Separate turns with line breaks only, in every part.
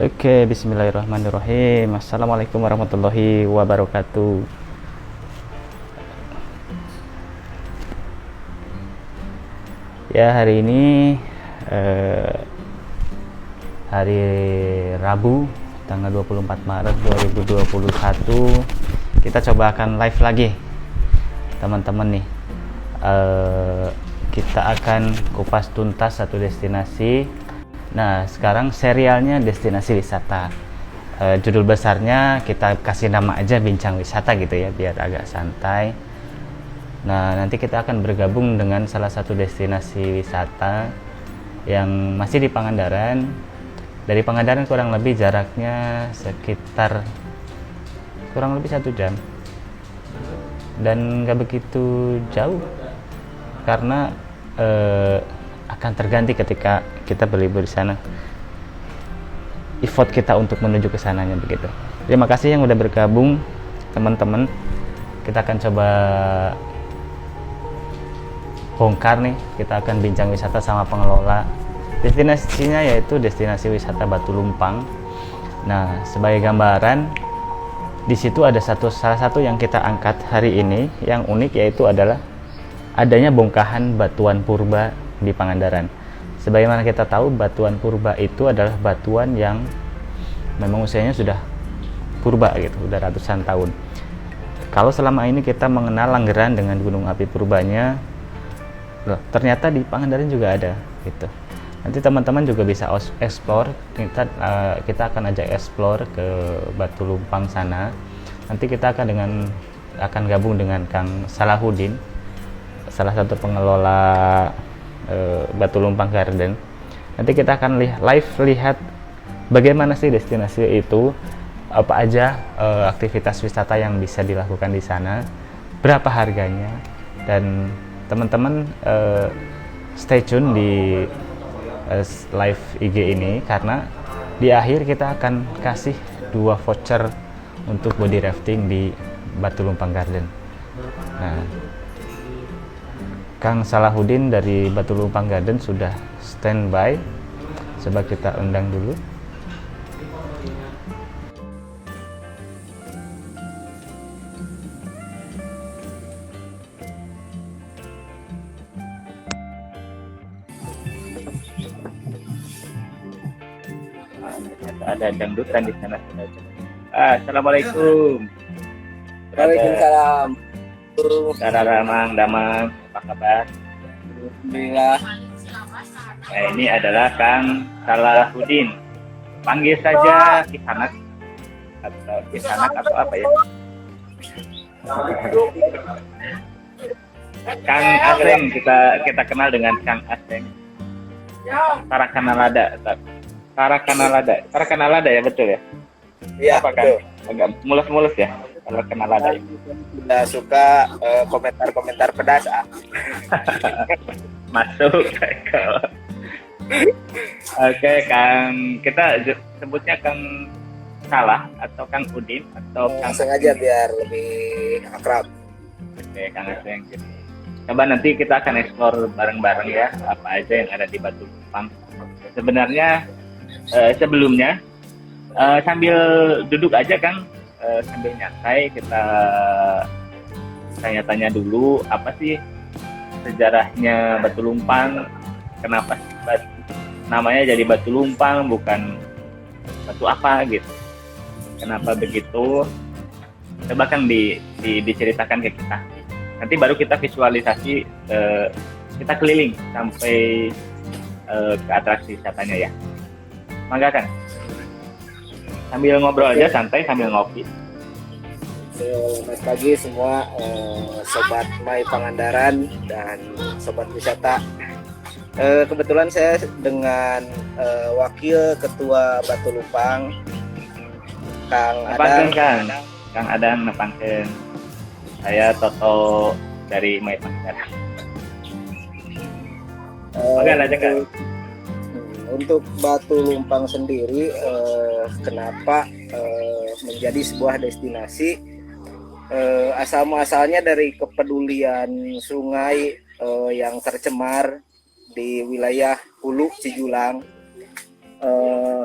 Oke, bismillahirrahmanirrahim. Assalamualaikum warahmatullahi wabarakatuh. Ya, hari ini hari Rabu, tanggal 24 Maret 2021. Kita coba akan live lagi, teman-teman nih. Kita akan kupas tuntas satu destinasi. Nah, sekarang serialnya destinasi wisata. Judul besarnya kita kasih nama aja Bincang Wisata gitu ya, biar agak santai. Nah, nanti kita akan bergabung dengan salah satu destinasi wisata yang masih di Pangandaran. Dari Pangandaran kurang lebih jaraknya sekitar kurang lebih 1 jam. Dan nggak begitu jauh karena akan terganti ketika kita berlibur di sana. Effort kita untuk menuju ke sananya begitu. Terima kasih yang udah bergabung, teman-teman. Kita akan coba bongkar nih. Kita akan bincang wisata sama pengelola. Destinasinya yaitu destinasi wisata Batu Lumpang. Nah, sebagai gambaran, di situ ada salah satu yang kita angkat hari ini yang unik, yaitu adalah adanya bongkahan batuan purba di Pangandaran. Sebagaimana kita tahu, batuan purba itu adalah batuan yang memang usianya sudah purba gitu, udah ratusan tahun. Kalau selama ini kita mengenal Langgeran dengan gunung api purbanya, loh, ternyata di Pangandaran juga ada gitu. Nanti teman-teman juga bisa explore. Kita akan ajak explore ke Batu Lumpang sana. Nanti kita akan gabung dengan Kang Salahuddin, salah satu pengelola Batu Lumpang Garden. Nanti kita akan lihat bagaimana sih destinasi itu, apa aja aktivitas wisata yang bisa dilakukan di sana, berapa harganya, dan teman-teman stay tune di live IG ini, karena di akhir kita akan kasih 2 voucher untuk body rafting di Batu Lumpang Garden. Nah, Kang Salahuddin dari Batu Lumpang Garden sudah standby. Coba kita undang dulu. Ada dangdutan di sana. Assalamualaikum.
Waalaikumsalam.
Damang, apa kabar?
Alhamdulillah.
Nah, ini adalah Kang Salahuddin. Panggil saja Kisanak atau apa ya? Kang Aseng, kita kenal dengan Kang Aseng. Tarakanalada ya, betul ya?
Iya,
apa kan? Agak mulus-mulus ya kalau kenal ada.
Udah suka komentar-komentar pedas.
Masuk. Oke, Kang, kita sebutnya Kang Salah atau Kang Udin atau Kang
Sengaja biar lebih akrab.
Oke, Kang Aseng. Coba nanti kita akan explore bareng-bareng ya, apa aja yang ada di Batu Lumpang. Sebenarnya sebelumnya sambil duduk aja, Kang, sambil nyantai kita tanya-tanya dulu apa sih sejarahnya Batu Lumpang, kenapa namanya jadi Batu Lumpang bukan batu apa gitu, kenapa begitu, coba Kang diceritakan ke kita, nanti baru kita visualisasi, kita keliling sampai ke atraksi wisatanya ya. Mangga Kang, sambil ngobrol aja santai sambil ngopi.
Selamat pagi semua sobat My Pangandaran dan sobat wisata. Kebetulan saya dengan wakil ketua Batu Lumpang, Kang Adang.
Kang Adang nepangkeun. Saya Toto dari My Pangandaran. Mangga aja Kang.
Untuk Batu Lumpang sendiri, kenapa menjadi sebuah destinasi, asal muasalnya dari kepedulian sungai yang tercemar di wilayah Hulu Cijulang.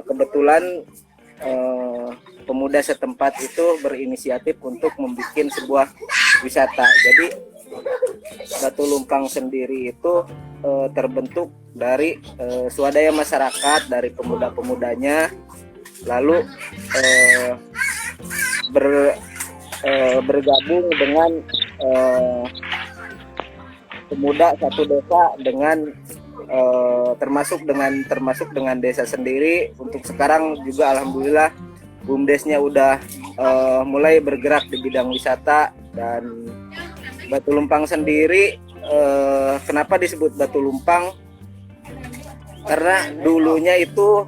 Kebetulan pemuda setempat itu berinisiatif untuk membuat sebuah wisata. Jadi Batu Lumpang sendiri itu terbentuk dari swadaya masyarakat, dari pemuda-pemudanya, lalu bergabung dengan pemuda satu desa dengan termasuk dengan desa sendiri. Untuk sekarang juga alhamdulillah BUMDesnya udah mulai bergerak di bidang wisata. Dan Batu Lumpang sendiri kenapa disebut Batu Lumpang? Karena dulunya itu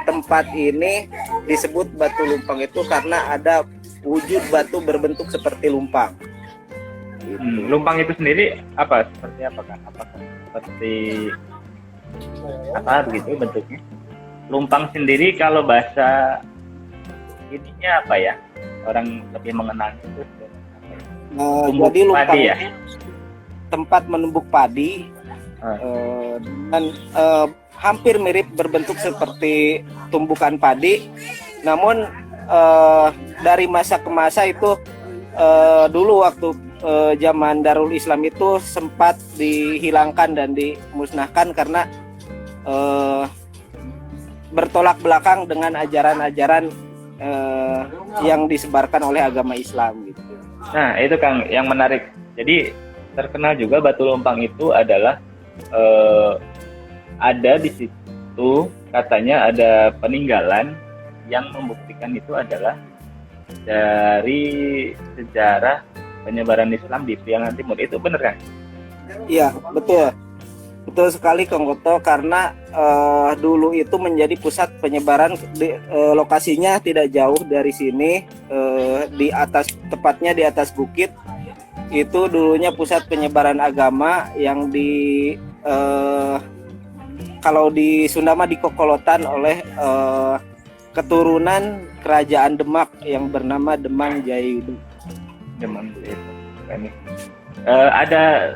tempat ini disebut Batu Lumpang itu karena ada wujud batu berbentuk seperti lumpang.
Lumpang itu sendiri apa? Seperti apa kan? Apakah seperti apa begitu bentuknya? Lumpang sendiri kalau bahasa ininya apa ya? Orang lebih mengenal itu
Jadi lumpang
padi ya?
tempat menumbuk padi dan hampir mirip berbentuk seperti tumbukan padi. Namun dari masa ke masa itu dulu waktu zaman Darul Islam itu sempat dihilangkan dan dimusnahkan karena bertolak belakang dengan ajaran-ajaran yang disebarkan oleh agama Islam gitu.
Nah itu Kang yang menarik. Jadi terkenal juga Batu Lumpang itu adalah ada di situ katanya ada peninggalan yang membuktikan itu adalah dari sejarah penyebaran Islam di Priangan Timur. Itu benar kan?
Iya, betul. Betul sekali Kang Goto, karena dulu itu menjadi pusat penyebaran lokasinya tidak jauh dari sini, di atas, tepatnya di atas bukit. Itu dulunya pusat penyebaran agama yang kalau di Sunda mah dikokolotan oleh keturunan kerajaan Demak yang bernama Demang Jayudu.
Demang itu. Ada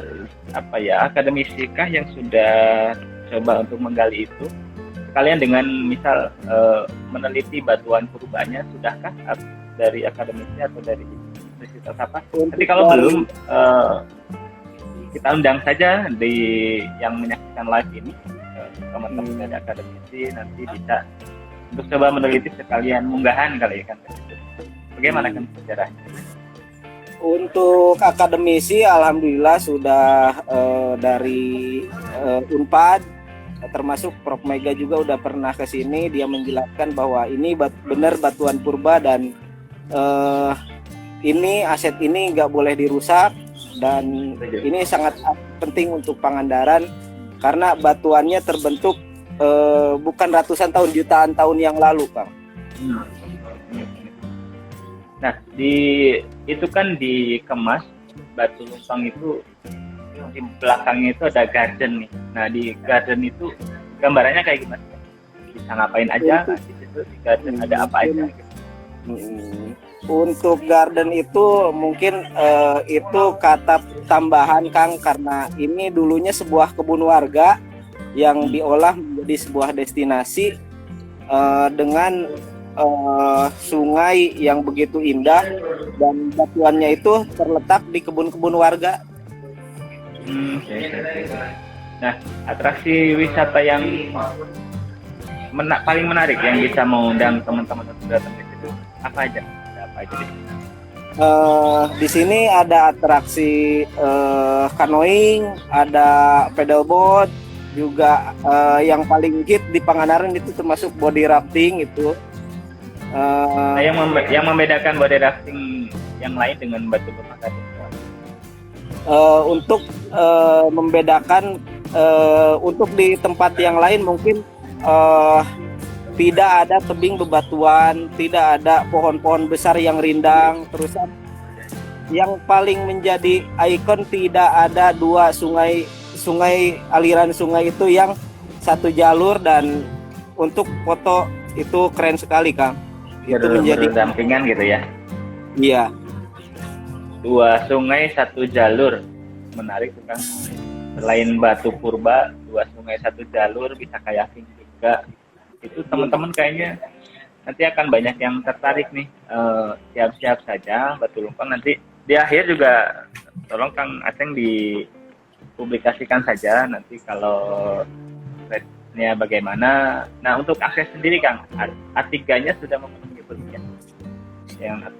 apa ya, akademisikah yang sudah coba untuk menggali itu? Kalian dengan misal meneliti batuan purbanya, sudahkah dari akademisi atau dari universitas apa? Tapi kalau belum, kita undang saja di yang menyaksikan live ini teman-teman dari akademisi, nanti bisa untuk coba meneliti sekalian munggahan kali ya kan. Bagaimana kan sejarahnya?
Untuk akademisi alhamdulillah sudah dari Unpad, termasuk Prof Mega juga udah pernah ke sini. Dia menjelaskan bahwa ini benar batuan purba dan ini aset ini nggak boleh dirusak, dan ini sangat penting untuk Pangandaran karena batuannya terbentuk bukan ratusan tahun, jutaan tahun yang lalu, Kang.
Nah, itu kan dikemas Batu Lumpang itu di belakangnya itu ada garden nih. Nah, di garden itu gambarannya kayak gimana? Bisa ngapain aja? Di situ di garden ada apa aja? Gitu.
Untuk garden itu mungkin itu kata tambahan Kang, karena ini dulunya sebuah kebun warga yang diolah menjadi sebuah destinasi dengan sungai yang begitu indah, dan batuannya itu terletak di kebun-kebun warga.
Nah, atraksi wisata yang paling menarik yang bisa mengundang teman-teman untuk datang ke situ apa aja? Ada apa aja di sini?
Di sini ada atraksi canoeing, ada paddleboard, juga yang paling hit di Pangandaran itu termasuk body rafting itu.
Nah, yang membedakan body rafting yang lain dengan Batu Lumpang tadi?
Untuk membedakan untuk di tempat yang lain mungkin tidak ada tebing bebatuan, tidak ada pohon-pohon besar yang rindang. Terus yang paling menjadi ikon, tidak ada dua sungai aliran sungai itu yang satu jalur, dan untuk foto itu keren sekali, Kang. Itu menjadi
dampingan gitu ya.
Iya.
Dua sungai satu jalur, menarik tuh Kang. Selain batu purba, dua sungai satu jalur, bisa kayaking juga. Itu teman-teman kayaknya nanti akan banyak yang tertarik nih. Siap-siap saja Batu Lumpang nanti di akhir juga tolong Kang Aceng dipublikasikan saja nanti kalau rate-nya bagaimana. Nah untuk akses sendiri Kang, A3-nya sudah memenuhi belum ya? Yang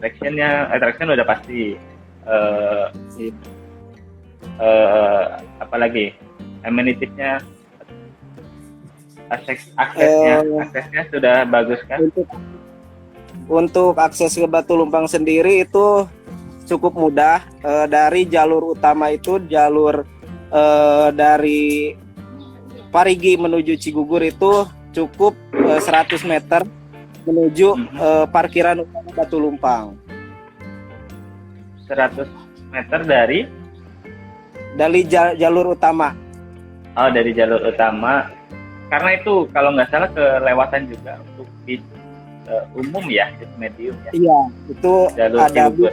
attraction udah pasti. Apalagi amenities-nya, aksesnya sudah bagus kan?
Untuk akses ke Batu Lumpang sendiri itu cukup mudah. Dari jalur utama itu jalur dari Parigi menuju Cigugur itu cukup 100 meter menuju parkiran utama Batu Lumpang.
100 meter dari
jalur utama.
Oh, dari jalur utama. Karena itu kalau nggak salah kelewatan juga untuk bis umum ya, bis medium ya.
Iya, itu
jalur
ada
Cigugur.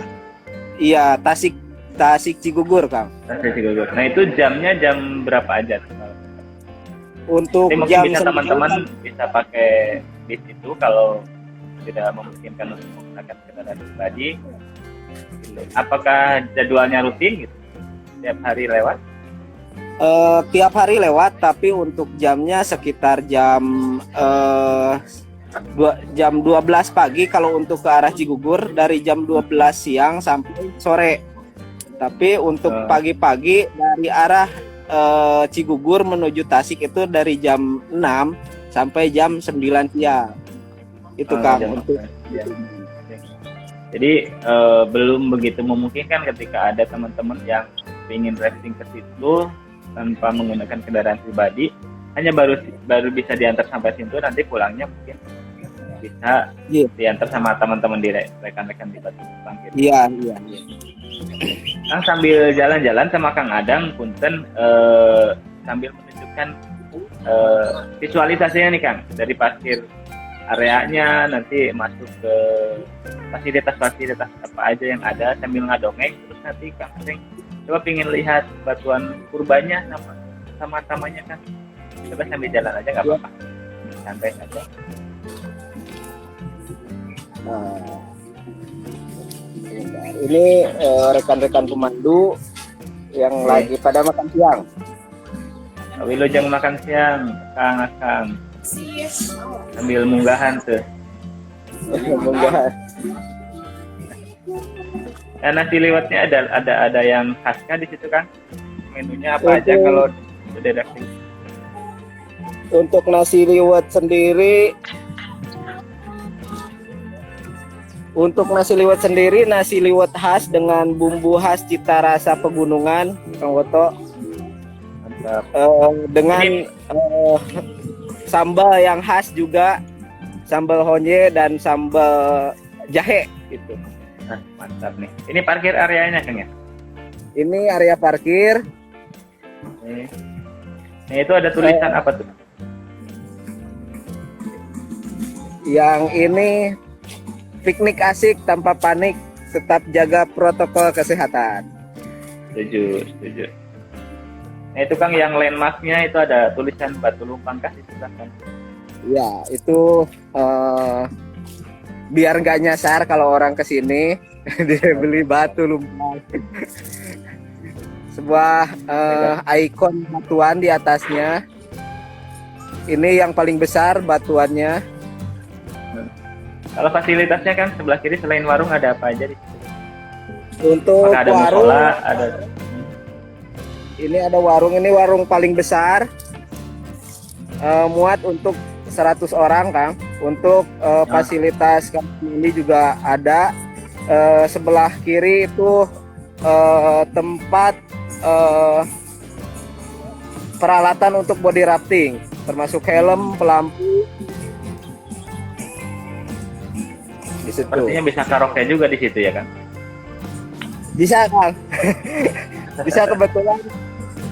Iya, Tasik Cigugur, Kang.
Tasik Cigugur. Nah, itu jamnya jam berapa aja?
Untuk
mungkin
jam
bisa teman-teman bisa pakai bis itu kalau tidak memungkinkan untuk menggunakan kendaraan pribadi. Apakah jadwalnya rutin gitu? Tiap hari lewat?
Tiap hari lewat, tapi untuk jamnya sekitar jam 12 pagi kalau untuk ke arah Cigugur, dari jam 12 siang sampai sore. Tapi untuk pagi-pagi dari arah Cigugur menuju Tasik itu dari jam 6 sampai jam 9 siang. Itu Kang untuk
Jadi belum begitu memungkinkan ketika ada teman-teman yang ingin rafting ke situ tanpa menggunakan kendaraan pribadi, hanya baru bisa diantar sampai situ, nanti pulangnya mungkin bisa diantar sama teman-teman di rekan-rekan di Batu Lumpang gitu.
Iya.
Kang sambil jalan-jalan sama Kang Adang, punten sambil menunjukkan visualisasinya nih Kang, dari parkir areanya nanti masuk ke fasilitas-fasilitas apa aja yang ada sambil ngadongeng, terus nanti Kang Aceng coba pingin lihat batuan purbanya sama tamanya kan, coba sambil jalan aja nggak apa-apa, santai aja.
Nah, ini rekan-rekan pemandu yang lagi pada makan siang.
Wilujeng makan siang, Kang Akang. Sambil munggahan tuh.
Munggahan.
Nah, nasi liwetnya ada yang khasnya di situ kan? Menunya apa aja kalau udah daftar?
Untuk nasi liwet sendiri, nasi liwet khas dengan bumbu khas cita rasa pegunungan, Kang Woto.
Mantap.
Dengan sambal yang khas juga, sambal honje dan sambal jahe gitu.
Nah, mantap nih. Ini parkir areanya Kang ya?
Ini area parkir.
Nah, itu ada tulisan apa tuh?
Yang ini piknik asik tanpa panik, tetap jaga protokol kesehatan.
Setuju. Nah, itu Kang yang landmarknya itu ada tulisan Batu Lumpang kah itu kan?
Ya, itu biar nggak nyasar kalau orang kesini dia beli Batu Lumpang. Sebuah ikon batuan di atasnya. Ini yang paling besar batuannya.
Kalau fasilitasnya kan sebelah kiri selain warung ada apa aja di situ?
Untuk
ada
warung,
musola, ada.
Ini ada warung, ini warung paling besar, muat untuk 100 orang Kang. Untuk fasilitas ini juga ada. Sebelah kiri itu tempat peralatan untuk body rafting, termasuk helm, pelampu. Di situ.
Sepertinya bisa karaoke juga di situ ya kan?
Bisa Kang. Bisa, kebetulan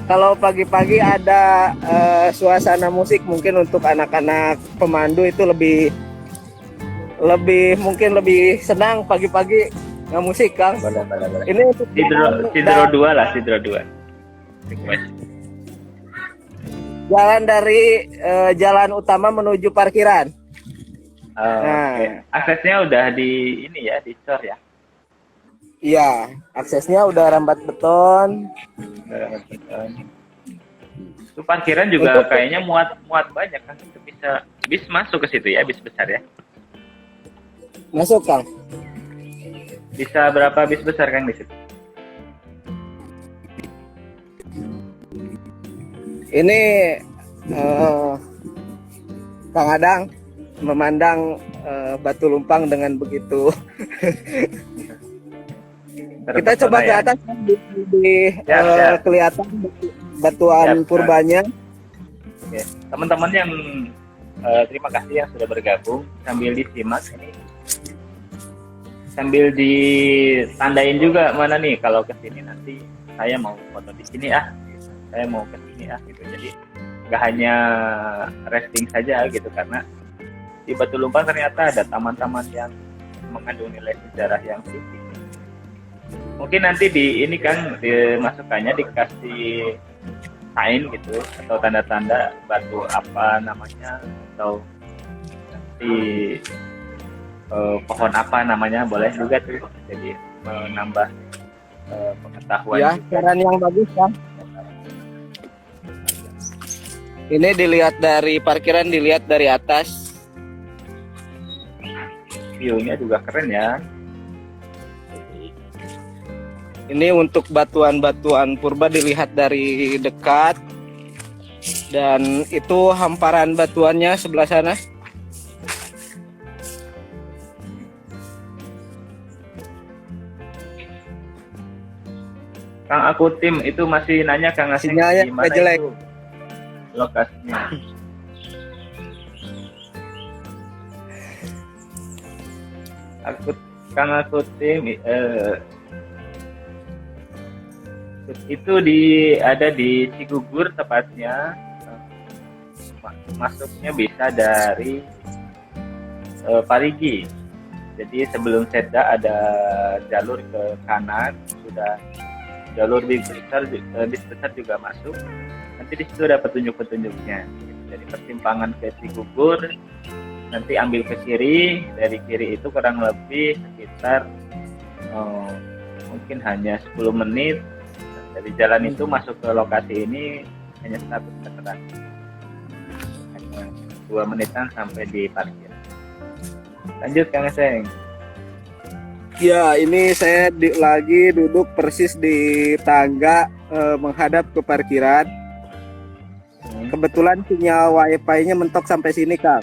kalau pagi-pagi ada suasana musik, mungkin untuk anak-anak pemandu itu lebih mungkin lebih senang pagi-pagi musik Kang.
Boleh.
Ini untuk
Sidro 2 lah, Sidro 2.
jalan dari jalan utama menuju parkiran.
Oke.
Nah,
Aksesnya udah di ini ya, dicor ya.
iya, aksesnya udah rambat beton.
Betul. Itu parkiran juga
Untuk
kayaknya muat muat banyak kan, itu bisa bis masuk ke situ ya, bis besar ya.
masuk Kang.
Bisa berapa bis besar Kang di situ?
Ini Kang Adang memandang Batu Lumpang dengan begitu. Kita coba
Terpesona
ke
ya.
atas di
Siap, siap.
kelihatan batuan
Siap,
purbanya.
Oke. Teman-teman yang terima kasih yang sudah bergabung, sambil disimak ini, sambil ditandain juga mana nih kalau ke sini nanti saya mau foto di sini gitu. Saya mau ke sini gitu. Jadi nggak hanya resting saja gitu, karena di Batu Lumpang ternyata ada taman-taman yang mengandung nilai sejarah yang tinggi. Mungkin nanti di ini kan dimasukkannya dikasih sign gitu atau tanda-tanda batu apa namanya, atau nanti pohon apa namanya, boleh juga tuh, jadi menambah pengetahuan
Ya,
juga.
saran yang bagus Kang. Ini dilihat dari parkiran, dilihat dari atas.
View-nya juga keren ya.
Ini untuk batuan-batuan purba dilihat dari dekat. Dan itu hamparan batuannya sebelah sana.
Kang aku tim itu masih nanya Kang Aseng
Sinyalnya
di mana
nggak jelek.
itu lokasinya. Aku tim itu ada di Cigugur tepatnya. Masuknya bisa dari Parigi. Jadi sebelum Seda ada jalur ke kanan, sudah jalur bis besar juga masuk. Nanti di situ ada petunjuk-petunjuknya. Jadi persimpangan ke Cigugur, nanti ambil ke kiri, dari kiri itu kurang lebih sekitar mungkin hanya 10 menit. Dari jalan itu masuk ke lokasi ini hanya 1 meteran, hanya 2 menitan sampai di parkir. Lanjut Kang Aseng.
Ya, ini saya lagi duduk persis di tangga menghadap ke parkiran. Kebetulan sinyal wifi-nya mentok sampai sini, Kang.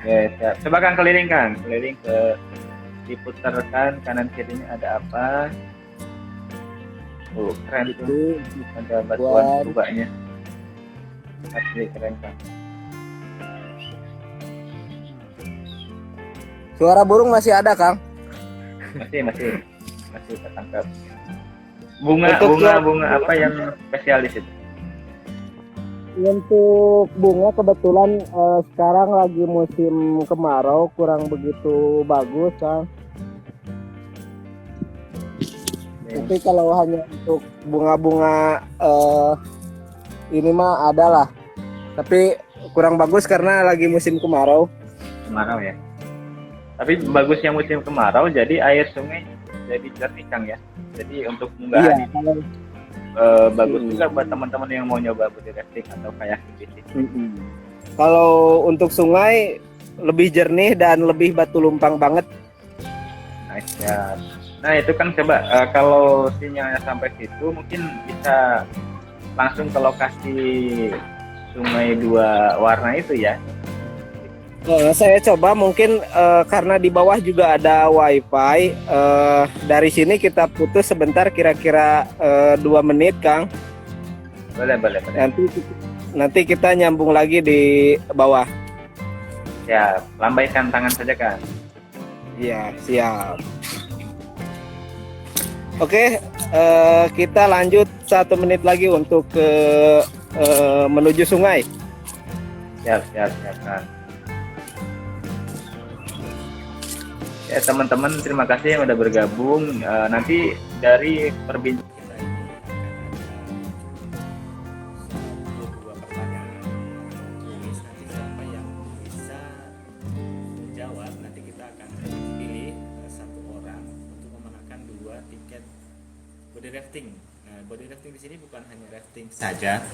Ya, siap. Coba Kang keliling ke, diputarkan kanan kirinya ada apa. Keren tuh. Ada batuan purbanya. Asli keren Kang.
Suara burung masih ada, Kang?
Masih tertangkap. Bunga apa yang spesial di situ?
Untuk bunga kebetulan sekarang lagi musim kemarau, kurang begitu bagus, Kang. Tapi kalau hanya untuk bunga-bunga ini mah ada lah. Tapi kurang bagus karena lagi musim kemarau.
Kemarau ya. Tapi bagusnya musim kemarau, jadi air sungai jadi jernih Kang ya. Jadi untuk unggahan ini bagus juga buat teman-teman yang mau nyoba body rafting atau kayaking di sini.
Kalau untuk sungai lebih jernih dan lebih Batu Lumpang banget.
Nice ya. Nah itu kan coba kalau sinyalnya sampai situ mungkin bisa langsung ke lokasi sungai 2 warna itu ya.
Saya coba mungkin karena di bawah juga ada wifi. Dari sini kita putus sebentar, kira-kira 2 menit, Kang.
Boleh.
Nanti kita nyambung lagi di bawah.
Ya, lambaikan tangan saja Kang.
Iya, siap. Oke, kita lanjut 1 menit lagi untuk menuju sungai.
Siap Kang. Ya teman-teman, terima kasih yang udah bergabung. Nanti dari perbincangan kita ini ada 2 pertanyaan. Tulis nanti siapa yang bisa
menjawab, nanti kita akan pilih satu orang untuk memenangkan 2 tiket body rafting. Nah, body rafting di sini bukan hanya rafting saja,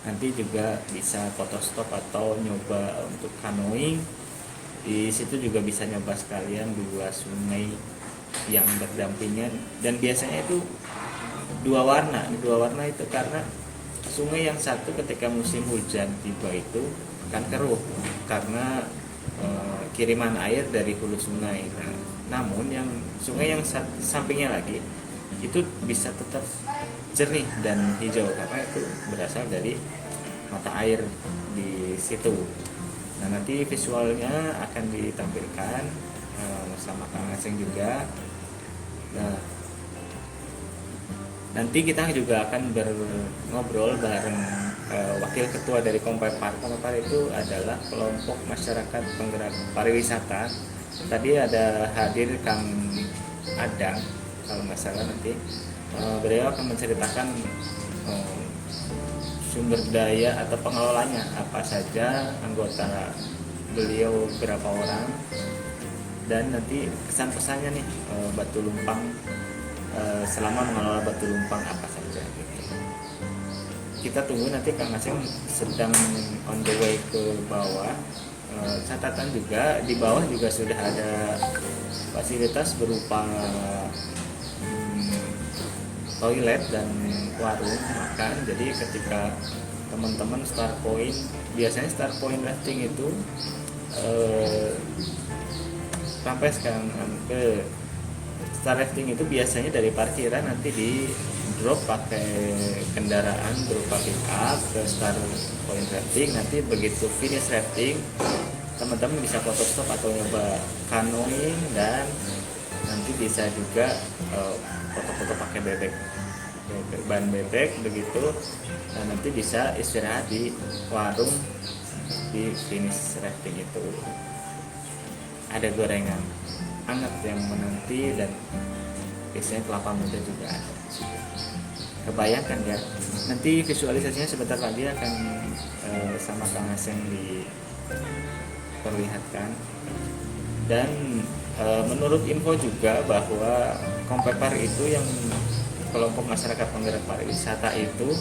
nanti juga bisa foto stop atau nyoba untuk canoeing. Di situ juga bisa nyoba sekalian 2 sungai yang berdampingan, dan biasanya itu 2 warna. 2 warna itu karena sungai yang satu ketika musim hujan tiba itu akan keruh karena kiriman air dari hulu sungai. Nah, namun yang sungai yang sampingnya lagi itu bisa tetap jernih dan hijau karena itu berasal dari mata air di situ. Nah, nanti visualnya akan ditampilkan sama Kang Aseng juga. Nah, nanti kita juga akan ngobrol bareng wakil ketua dari Kompepar. Kompepar itu adalah kelompok masyarakat penggerak pariwisata. Tadi ada hadir Kang Adang kalau nggak salah, nanti beliau akan menceritakan sumber daya atau pengelolanya apa saja, anggota beliau berapa orang, dan nanti kesan pesannya nih Batu Lumpang selama mengelola Batu Lumpang apa saja gitu. Kita tunggu nanti Kang Aseng sedang on the way ke bawah. Catatan juga di bawah juga sudah ada fasilitas berupa toilet dan warung makan. Jadi ketika teman-teman start point, biasanya start point rafting itu sampai sekarang ke start rafting itu biasanya dari parkiran nanti di drop pakai kendaraan berupa pick up ke start point rafting. Nanti begitu finish rafting, teman-teman bisa foto stop atau nyoba canoeing, dan nanti bisa juga foto-foto pakai ban bebek begitu. Dan nanti bisa istirahat di warung di finish rafting itu. Ada gorengan hangat yang menanti, dan biasanya kelapa muda juga ada. Kebayangkan ya, nanti visualisasinya sebentar lagi akan sama Kang Aseng diperlihatkan. Dan menurut info juga bahwa Kompepar itu yang kelompok masyarakat penggerak pariwisata itu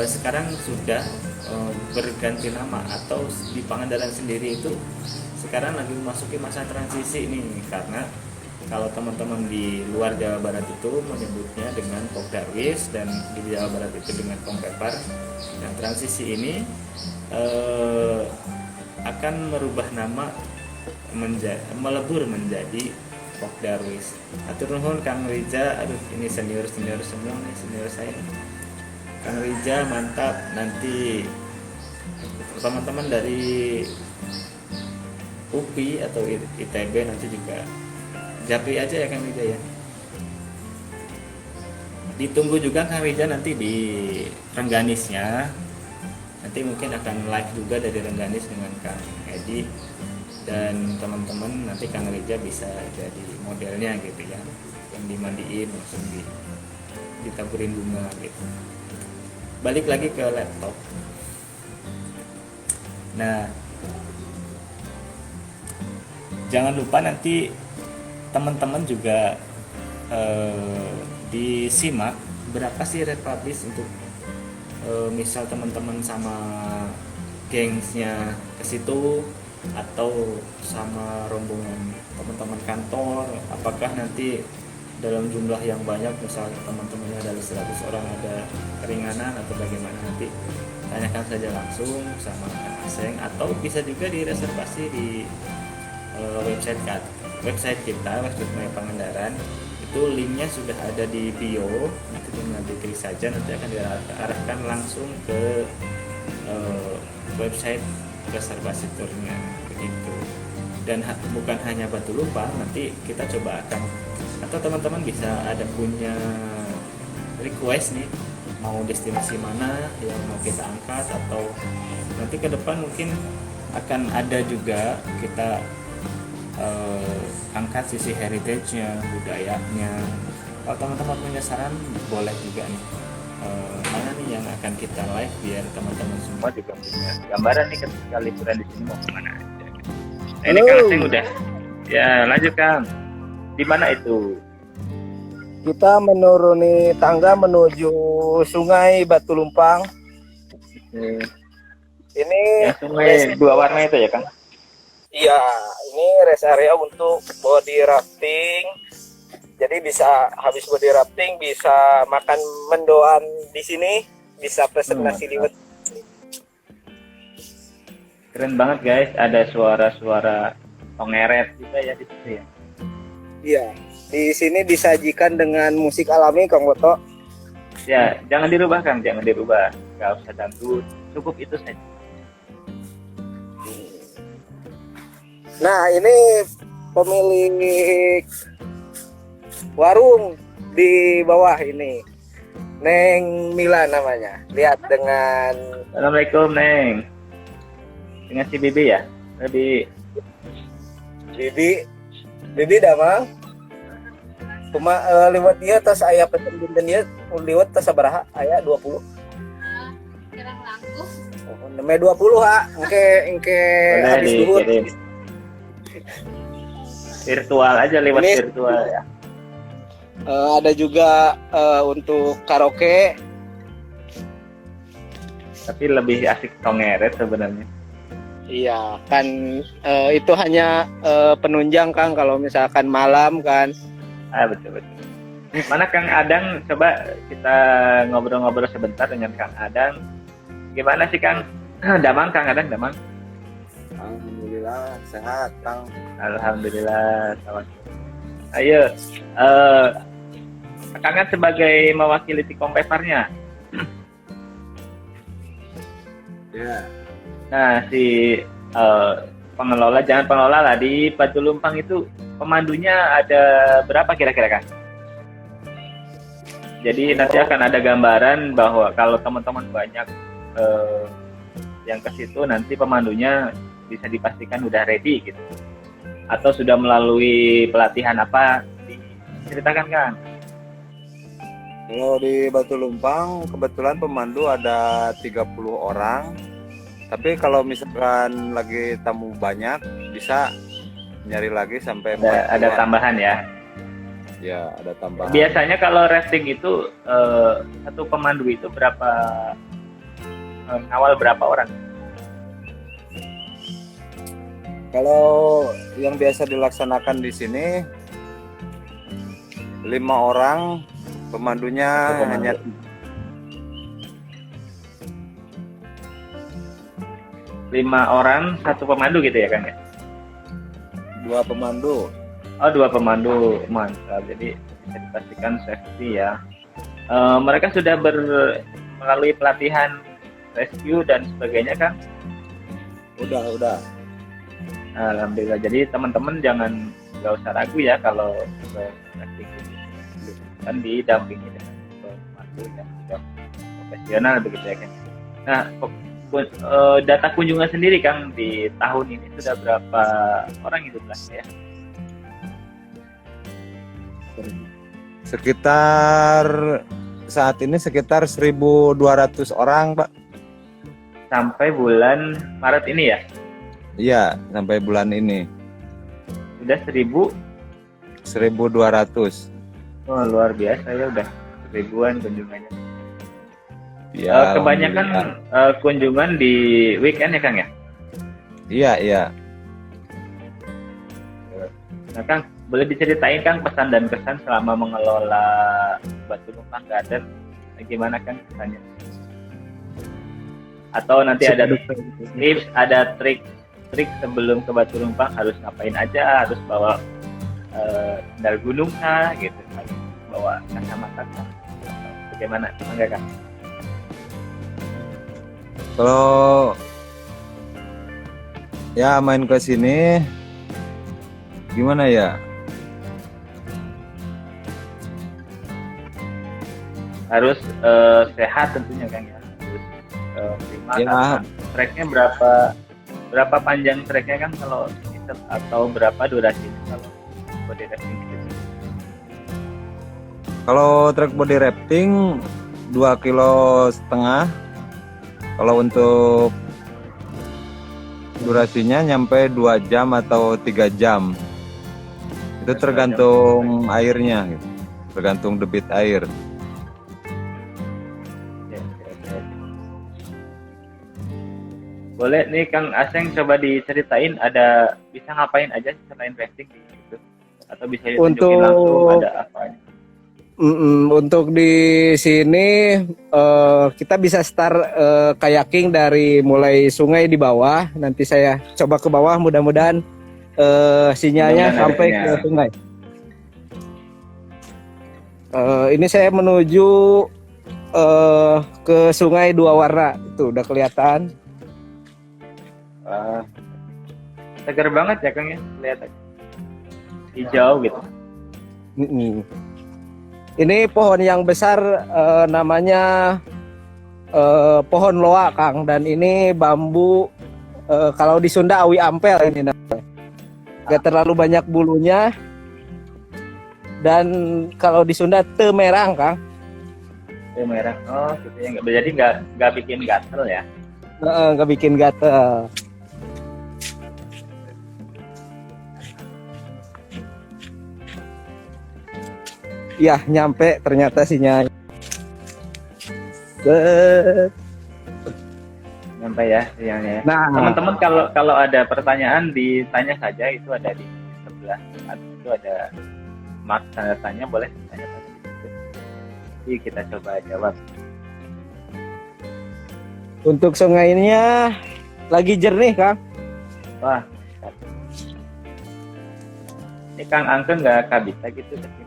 sekarang sudah berganti nama, atau di Pangandaran sendiri itu sekarang lagi memasuki masa transisi nih, karena kalau teman-teman di luar Jawa Barat itu menyebutnya dengan Pokdarwis, dan di Jawa Barat itu dengan Kompepar. Yang transisi ini akan merubah nama melebur menjadi Pokdarwis. Atur nuhun Kang Rija, aduh ini senior semua nih, senior saya. Kang Rija mantap. Nanti teman-teman dari UPI atau ITB nanti juga japri aja ya Kang Rija ya. Ditunggu juga Kang Rija nanti di Rengganisnya. Nanti mungkin akan live juga dari Rengganis dengan Kang Edi, dan teman-teman nanti Kang Rija bisa jadi modelnya gitu ya, yang dimandiin langsung ditaburin bunga gitu. Balik lagi ke laptop. Nah, jangan lupa nanti teman-teman juga disimak berapa sih rate publish untuk misal teman-teman sama gengsnya ke situ atau sama rombongan teman-teman kantor, apakah nanti dalam jumlah yang banyak, misal teman-temannya dari 100 orang ada keringanan atau bagaimana, nanti tanyakan saja langsung sama Kang Aseng, atau bisa juga direservasi di website kita, website My Pangandaran. Itu linknya sudah ada di bio, nanti tinggal diklik saja, nanti akan diarahkan langsung ke website reservasi turnya begitu. Dan bukan hanya Batu Lumpang, nanti kita coba akan, atau teman-teman bisa ada punya request nih, mau destinasi mana yang mau kita angkat, atau nanti ke depan mungkin akan ada juga kita angkat sisi heritage-nya, budayanya. Kalau teman-teman punya saran boleh juga nih, mana nih yang akan kita live biar teman-teman semua juga punya gambaran nih ketika liburan di sini mau kemana aja gitu.
Ini
Halo.
Kang Aceng udah. Ya, lanjut Kang. Di mana itu?
Kita menuruni tangga menuju Sungai Batu Lumpang. Ini
Yang sungai dua warna itu ya Kang?
iya, ini rest area untuk body rafting. Jadi bisa habis body rafting bisa makan mendoan di sini, bisa pesen nasi liwet.
Keren banget guys, ada suara-suara tongeret juga ya di situ ya.
Iya, di sini disajikan dengan musik alami, Kang Woto.
Ya, jangan dirubah Kang, jangan dirubah. Gak usah dangdut, cukup itu saja.
Nah, ini pemilik warung di bawah ini. Neng Mila namanya. Lihat dengan
Assalamualaikum Neng. Dengan si Bibi ya? Bibi.
Bibi damang. Cuma lewat dia tas aya pesen dinten dia lewat tas sabaraha aya 20.
Kurang langkung.
Oh, neme 20 ha. Engke
Boleh
habis duhur.
dikirim. Virtual aja lewat
Ini-
virtual ya.
Ada juga untuk karaoke.
Tapi lebih asik tongeret sebenarnya.
Iya, kan itu hanya penunjang Kang kalau misalkan malam kan.
Ah betul betul. Mana Kang Adang? Coba kita ngobrol-ngobrol sebentar dengan Kang Adang. Gimana sih Kang? Damang Kang Adang, Damang.
Alhamdulillah sehat Kang.
Alhamdulillah. Kawan. Ayo, Kang kan sebagai mewakili Tikong Peparnya.
Ya.
Nah, si pengelola, jangan pengelola lah, di Batu Lumpang itu pemandunya ada berapa kira-kira Kang? Jadi nanti akan ada gambaran bahwa kalau teman-teman banyak yang ke situ, nanti pemandunya bisa dipastikan udah ready gitu. Atau sudah melalui pelatihan apa, diceritakan Kang?
Kalau di Batu Lumpang kebetulan pemandu ada 30 orang. Tapi kalau misalkan lagi tamu banyak bisa nyari lagi sampai
Ada
40-an.
tambahan ya.
Ya, ada tambahan.
Biasanya kalau rafting itu satu pemandu itu berapa ngawal berapa orang?
Kalau yang biasa dilaksanakan di sini 5 orang, pemandunya
Pemandu.
hanya
5 orang satu pemandu gitu ya Kang ya?
2 pemandu.
Oh 2 pemandu, mantap. Jadi bisa dipastikan safety ya. Mereka sudah melalui pelatihan rescue dan sebagainya Kang?
Udah.
Alhamdulillah. Jadi teman-teman nggak usah ragu ya kalau ke rafting ini. Kan didampingi dengan pemandu yang sudah profesional begitu ya Kang. Nah, data kunjungan sendiri Kang di tahun ini sudah berapa orang itu lah ya?
Sekitar saat ini sekitar 1.200 orang, Pak.
Sampai bulan Maret ini ya?
Iya, sampai bulan ini
Sudah 1.000.
1.200.
Oh, luar biasa ya, udah ribuan kunjungannya.
Ya,
Kebanyakan
alhamdulillah.
kunjungan di weekend ya Kang ya?
Iya.
Nah Kang, boleh diceritain Kang pesan dan kesan selama mengelola Batu Lumpang Garden, gimana Kang kesannya? Atau nanti ada tips, ada trik sebelum ke Batu Lumpang harus ngapain aja, harus bawa sandal gunung kah gitu, harus bawa kacamata kah? Bagaimana? Enggak Kang?
Kalau ya main ke sini gimana ya?
Harus sehat tentunya Kang ya. Harus prima.
Ya.
Kan? Treknya berapa panjang treknya kan kalau atau berapa durasinya kalau body rafting gitu?
Kalau trek body rafting 2,5 kilo. Kalau untuk durasinya nyampe 2 jam atau 3 jam. Itu tergantung airnya, gitu. Tergantung debit air.
Oke, oke, oke. Boleh nih Kang Aseng coba diceritain ada bisa ngapain aja selain rafting gitu. Atau bisa ditunjukin langsung ada apa aja.
Untuk di sini kita bisa start kayaking dari mulai sungai di bawah. Nanti saya coba ke bawah, mudah-mudahan sinyalnya
Mudah-mudahan
sampai
ada
ke
sinyal.
sungai. Ini saya menuju ke sungai dua warna, itu udah kelihatan.
Wah, seger banget ya Kang ya, kelihatan hijau gitu.
Mm-mm. Ini pohon yang besar namanya pohon loa, Kang, dan ini bambu kalau di Sunda awi ampel ini namanya. Gak terlalu banyak bulunya, dan kalau di Sunda temerang, Kang.
Merah. Oh, gitu ya. Jadi nggak bikin gatel ya.
Nggak bikin gatel. Ya, nyampe ternyata sinyal.
Sampai ya sinyalnya.
Nah,
Teman-teman kalau ada pertanyaan ditanya saja, itu ada di sebelah itu ada mark tanda tanya, boleh tanya-tanya. Jadi kita coba jawab.
untuk sungainya lagi jernih, Kang.
Wah. Ini Kang Angke nggak kabita gitu ke sini.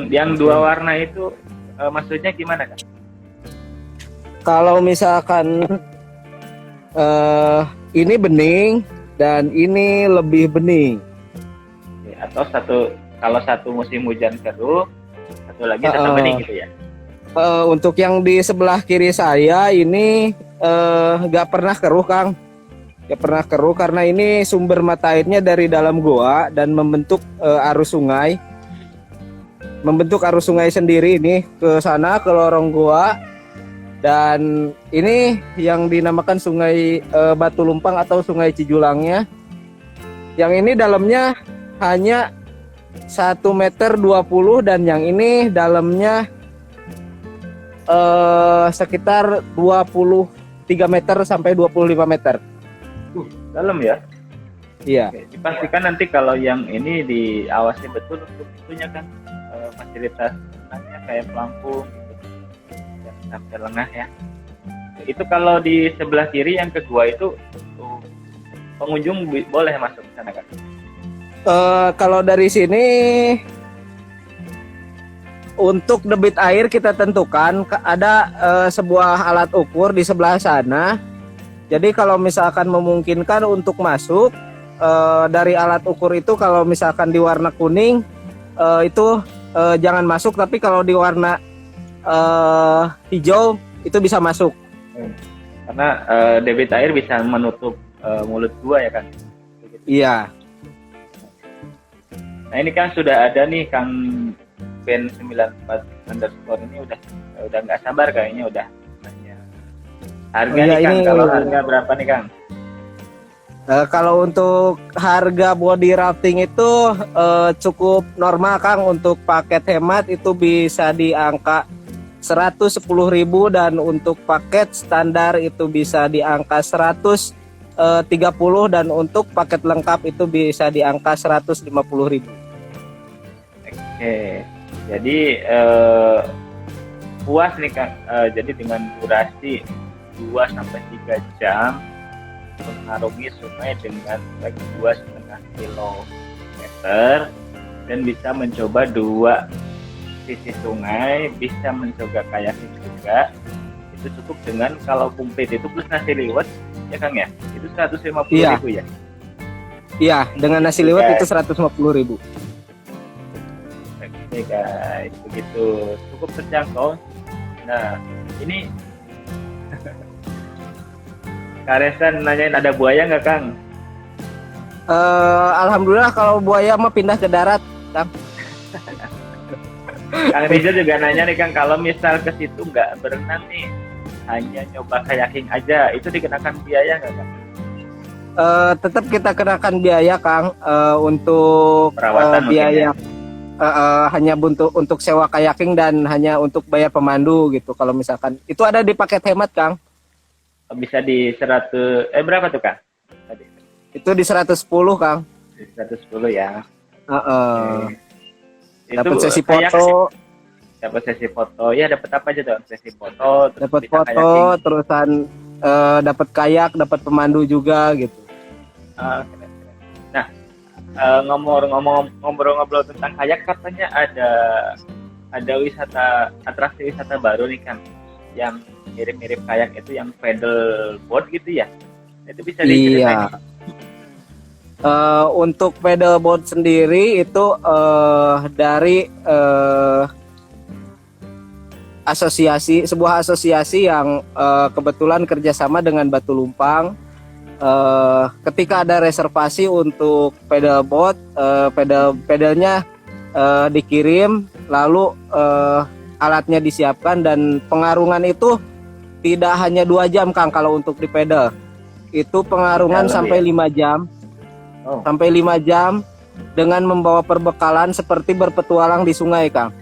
Yang dua warna itu maksudnya gimana Kang?
Kalau misalkan ini bening dan ini lebih bening.
Oke, atau kalau satu musim hujan keruh, satu lagi tetap bening gitu ya?
Untuk yang di sebelah kiri saya ini nggak pernah keruh, Kang. Nggak pernah keruh karena ini sumber mata airnya dari dalam goa dan membentuk arus sungai. Membentuk arus sungai sendiri ini ke sana, ke lorong goa. Dan ini yang dinamakan Sungai Batu Lumpang atau Sungai Cijulangnya. Yang ini dalamnya hanya 1,20 meter dan yang ini dalamnya sekitar 23 meter sampai 25 meter.
Dalam ya?
Iya.
Oke, dipastikan nanti kalau yang ini diawasi betul untuk itunya kan fasilitas renangnya kayak pelampung gitu, jangan sampai lengah ya. Itu kalau di sebelah kiri yang ke gua itu pengunjung boleh masuk ke sana kan?
Kalau dari sini untuk debit air kita tentukan ada sebuah alat ukur di sebelah sana. Jadi kalau misalkan memungkinkan untuk masuk dari alat ukur itu, kalau misalkan di warna kuning itu jangan masuk, tapi kalau di warna hijau itu bisa masuk.
Karena debit air bisa menutup mulut gua ya kan?
Iya.
Nah ini kan sudah ada nih Kang Ben 94 underscore ini udah nggak sabar kayaknya udah nanya. Harga
Oh, iya,
nih Kang,
ini-
kalau harga berapa nih Kang?
Kalau untuk harga body rafting itu cukup normal, Kang. Untuk paket hemat itu bisa di angka 110.000 dan untuk paket standar itu bisa di angka 130 dan untuk paket lengkap itu bisa di angka 150.000.
Oke, jadi puas nih Kang. Jadi dengan durasi 2-3 jam mengarungi sungai dengan bagi 2,5 kilometer dan bisa mencoba 2 sisi sungai, bisa mencoba kayaking juga. Itu cukup dengan kalau komplit itu plus nasi liwet ya Kang ya, itu 150.000 ya.
Iya, dengan nasi liwet itu 150.000.
Oke guys, begitu cukup terjangkau. Nah ini Karesan nanyain ada buaya nggak Kang?
Alhamdulillah kalau buaya mah pindah ke darat, Kang.
Kang Rizal juga nanya nih Kang, kalau misal ke situ nggak berenang nih, hanya nyoba kayaking aja, itu dikenakan biaya nggak Kang?
Tetap kita kenakan biaya Kang, untuk
Perawatan mungkin
biaya
ya?
hanya untuk sewa kayaking dan hanya untuk bayar pemandu gitu. Kalau misalkan itu ada di paket hemat Kang,
Bisa di 100, berapa tuh Kang? Tadi
itu di 110 Kang.
di 110 ya.
Dapat
Itu
sesi
kayak-
foto,
dapat sesi foto, ya dapat apa aja dong? Sesi foto, terus
dapat
bisa
foto,
kayaking.
terusan dapat kayak, dapat pemandu juga gitu.
Keren. Nah, ngobrol-ngobrol tentang kayak, katanya ada wisata, atraksi wisata baru nih kan, yang mirip-mirip kayak itu, yang paddle board gitu ya? Itu bisa diceritain?
Iya. Untuk paddleboard sendiri itu dari sebuah asosiasi yang kebetulan kerjasama dengan Batu Lumpang. Ketika ada reservasi untuk paddleboard, pedalnya dikirim, lalu alatnya disiapkan, dan pengarungan itu tidak hanya 2 jam Kang kalau untuk di pedal. Itu pengarungan
Lebih
sampai
ya?
5 jam.
Oh.
Sampai 5 jam dengan membawa perbekalan seperti berpetualang di sungai Kang,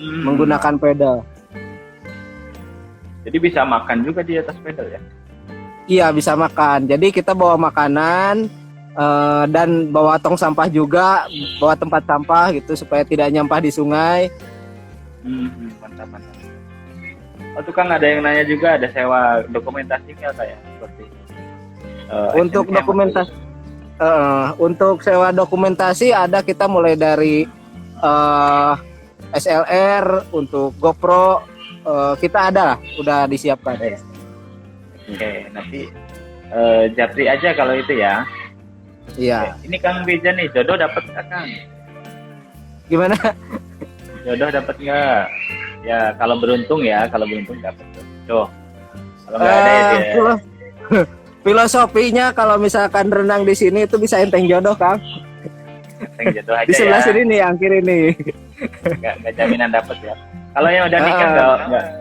menggunakan pedal.
Jadi bisa makan juga di atas pedal ya?
Iya, bisa makan. Jadi kita bawa makanan dan bawa tong sampah juga, bawa tempat sampah gitu supaya tidak nyampah di sungai.
Mantap. Oh, tuh Kang, ada yang nanya juga, ada sewa dokumentasi nggak kayak seperti
Untuk
SNK
dokumentasi, untuk sewa dokumentasi ada, kita mulai dari SLR, untuk GoPro kita ada lah, udah disiapkan.
Oke, nanti japri aja kalau itu ya.
Iya.
Ini Kang Beja nih, jodoh dapat nggak Kang?
Gimana?
Jodoh dapat nggak? Ya kalau beruntung dapat jodoh. Kalau nggak ada ya dia.
Filosofinya kalau misalkan renang di sini itu bisa enteng jodoh Kang.
Yang jodoh aja
Di sebelah
ya.
sini nih, yang kiri nih.
Nggak jaminan dapat ya. Kalau yang udah nikah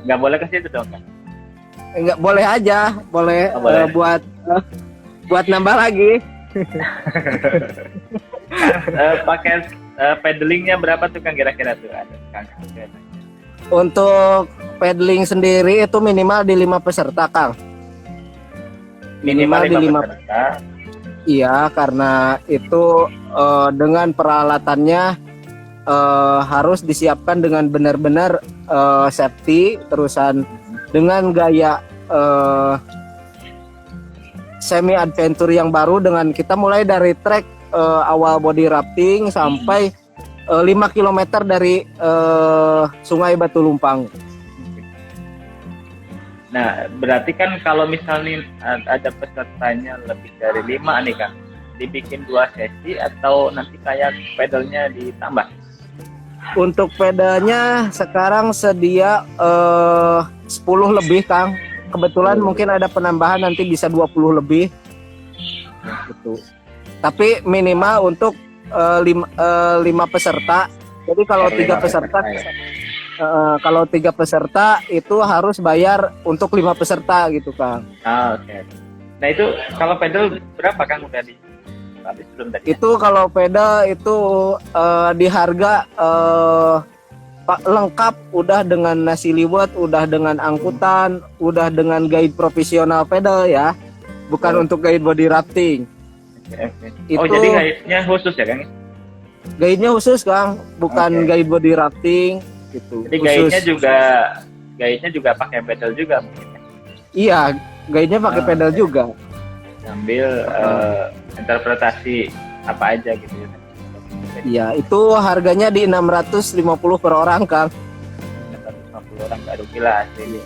nggak boleh ke situ dong Kang.
Enggak, boleh aja, boleh,
Oh, boleh.
buat nambah lagi.
Pakai pedalingnya berapa tuh Kang, kira-kira tuh ada Kang?
Untuk paddling sendiri itu minimal di 5 peserta Kang.
Minimal
di
5
5
peserta.
Iya, karena itu dengan peralatannya harus disiapkan dengan benar-benar safety, terusan dengan gaya semi adventure yang baru, dengan kita mulai dari trek awal body rafting sampai 5 km dari Sungai Batu Lumpang.
Nah, berarti kan kalau misalnya ada pesertanya lebih dari 5 nih Kang, dibikin 2 sesi atau nanti kayak pedalnya ditambah?
Untuk pedalnya sekarang sedia 10 lebih Kang. Kebetulan mungkin ada penambahan, nanti bisa 20 lebih gitu. Tapi minimal untuk 5 peserta. Jadi kalau 3 peserta, kalau 3 peserta itu harus bayar untuk 5 peserta gitu Kang.
Oke. Nah itu kalau pedal berapa Kang, udah di habis belum tadi?
Itu kalau pedal itu di harga lengkap, udah dengan nasi liwet, udah dengan angkutan, udah dengan guide profesional pedal ya, bukan untuk guide body rafting.
Oke. Oh
Itu
jadi guide-nya khusus ya Kang?
guide-nya khusus Kang, bukan
Oke.
guide body rafting gitu.
Jadi guide-nya juga pakai pedal juga mungkin ya?
Iya, guide-nya pakai pedal juga.
Sambil interpretasi apa aja gitu ya.
Iya, itu harganya di 650 per orang Kang.
150 orang, nggak rugi lah asli,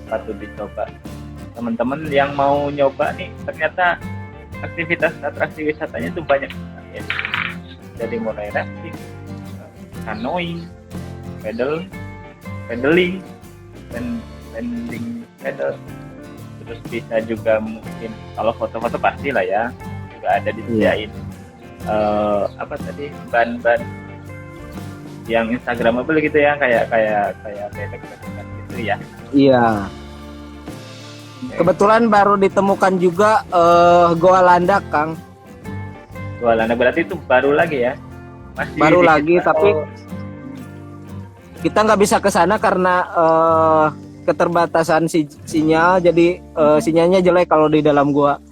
patut dicoba. Teman-teman yang mau nyoba nih, ternyata aktivitas atraksi wisatanya tuh banyak ya. Jadi mulai rafting, canoeing, paddling, dan landing pedal. Terus bisa juga mungkin kalau foto-foto pasti lah ya, juga ada disediain apa tadi, ban yang Instagramable gitu ya, kayak bebek-bebekan gitu ya.
Iya. Kebetulan baru ditemukan juga goa landak, Kang.
Goa landak berarti itu baru lagi ya? Masih
Baru
di
lagi,
kita.
tapi kita nggak bisa ke sana karena keterbatasan sinyal, jadi sinyalnya jelek kalau di dalam gua.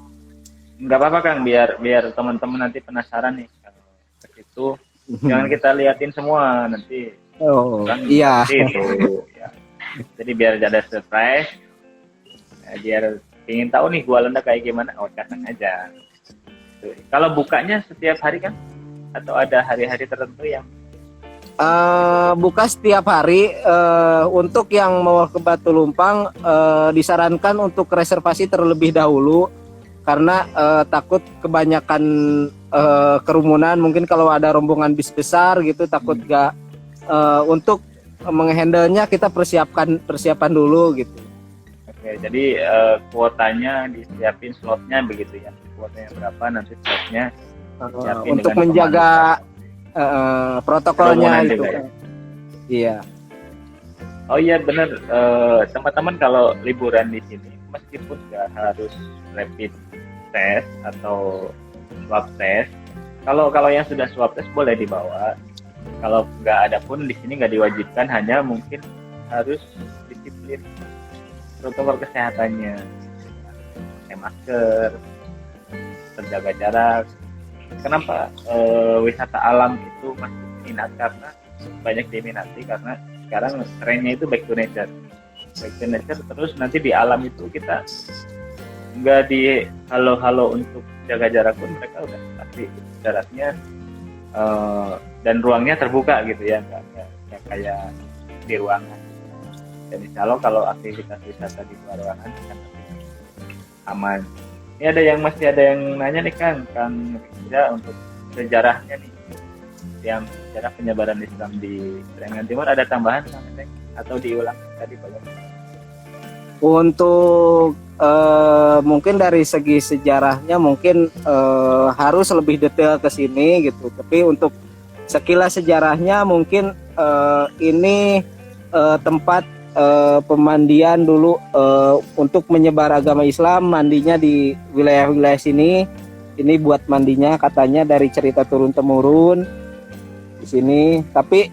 Nggak apa-apa Kang, biar teman-teman nanti penasaran nih kalau ke situ. Jangan kita liatin semua nanti.
Oh,
Kan
iya.
seperti itu. Ya. Jadi biar ada surprise, ya, biar ingin tahu nih gua landak kayak gimana, datang aja. Tuh. Kalau bukanya setiap hari kan? Atau ada hari-hari tertentu yang
Buka setiap hari. Untuk yang mau ke Batu Lumpang disarankan untuk reservasi terlebih dahulu karena takut kebanyakan kerumunan. Mungkin kalau ada rombongan bis besar gitu takut gak untuk menghandlenya kita persiapan dulu gitu.
Oke, jadi kuotanya disiapin slotnya begitu ya. Kuotanya berapa nanti slotnya disiapin
Untuk
dengan
menjaga protokolnya
Kerumunan
itu.
juga ya?
Iya.
Oh iya benar, teman-teman kalau liburan di sini meskipun nggak harus rapid test atau swab test, kalau yang sudah swab test boleh dibawa. Kalau nggak ada pun di sini nggak diwajibkan, hanya mungkin harus disiplin protokol kesehatannya, pakai masker, terjaga jarak. Kenapa wisata alam itu masih minat? Karena banyak diminati karena sekarang trennya itu back to nature, terus nanti di alam itu kita nggak di halo untuk jaga jarak pun mereka udah pasti jaraknya dan ruangnya terbuka gitu ya, nggak kayak di ruangan. Dan insya Allah kalau aktivitas wisata di luar ruangan akan lebih aman. Ini masih ada yang nanya nih Kang Rizda untuk sejarahnya nih, yang sejarah penyebaran Islam di Penanganan Timur, ada tambahan Kang Rizda atau diulang tadi banyak?
Untuk mungkin dari segi sejarahnya mungkin harus lebih detail ke sini gitu. Tapi untuk sekilas sejarahnya mungkin ini tempat pemandian dulu untuk menyebar agama Islam, mandinya di wilayah-wilayah sini. Ini buat mandinya katanya dari cerita turun temurun di sini. Tapi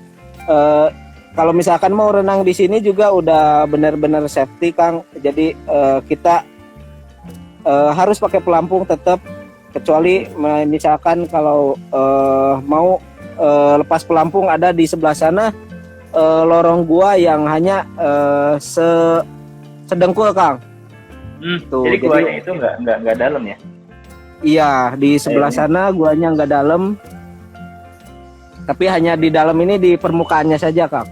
kalau misalkan mau renang di sini juga udah benar-benar safety Kang. Jadi kita harus pakai pelampung tetap, kecuali misalkan kalau mau lepas pelampung ada di sebelah sana lorong gua yang hanya sedengkul Kang. Tuh,
jadi guanya itu nggak dalam ya?
Iya, di sebelah sana guanya nggak dalam, tapi hanya di dalam ini di permukaannya saja Kang.